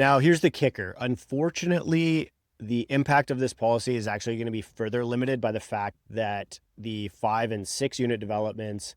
Now, here's the kicker. Unfortunately, the impact of this policy is actually going to be further limited by the fact that the 5 and 6 unit developments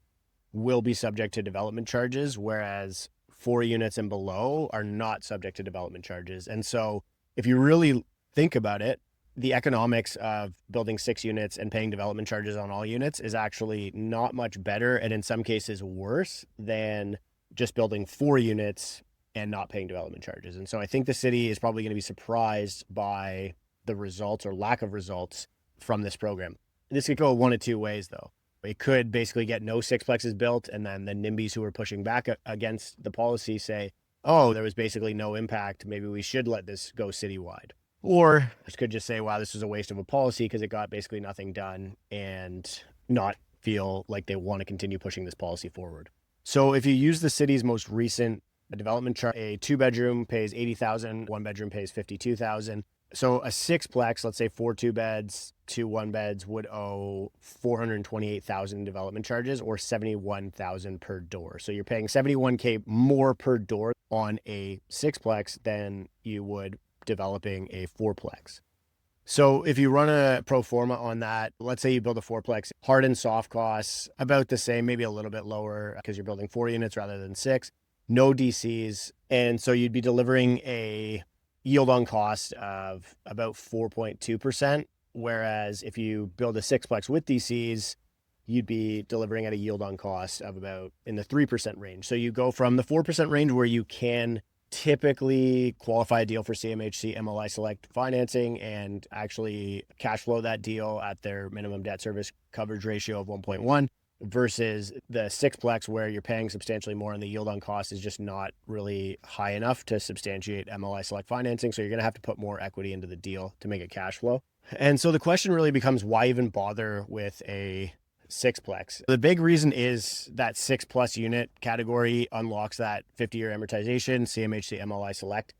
will be subject to development charges, whereas 4 units and below are not subject to development charges. And so if you really think about it, the economics of building 6 units and paying development charges on all units is actually not much better, and in some cases worse than just building 4 units and not paying development charges. And so I think the city is probably going to be surprised by the results or lack of results from this program. This could go one of two ways, though. It could basically get no sixplexes built, and then the NIMBYs who are pushing back against the policy say, oh, there was basically no impact. Maybe we should let this go citywide. Or this could just say, wow, this was a waste of a policy because it got basically nothing done, and not feel like they want to continue pushing this policy forward. So if you use the city's most recent development chart, a 2-bedroom pays $80,000, 1-bedroom pays $52,000. So a sixplex, let's say 4 2-beds, 2 1-beds would owe $428,000 development charges, or $71,000 per door. So you're paying $71K more per door on a sixplex than you would developing a fourplex. So if you run a pro forma on that, let's say you build a fourplex, hard and soft costs about the same, maybe a little bit lower because you're building 4 units rather than 6, no DCs. And so you'd be delivering a yield on cost of about 4.2%. Whereas if you build a sixplex with DCs, you'd be delivering at a yield on cost of about in the 3% range. So you go from the 4% range where you can typically qualify a deal for CMHC MLI Select financing and actually cash flow that deal at their minimum debt service coverage ratio of 1.1, versus the sixplex where you're paying substantially more and the yield on cost is just not really high enough to substantiate MLI Select financing. So you're going to have to put more equity into the deal to make it cash flow. And so the question really becomes, why even bother with a sixplex? The big reason is that 6+ unit category unlocks that 50-year amortization, CMHC MLI Select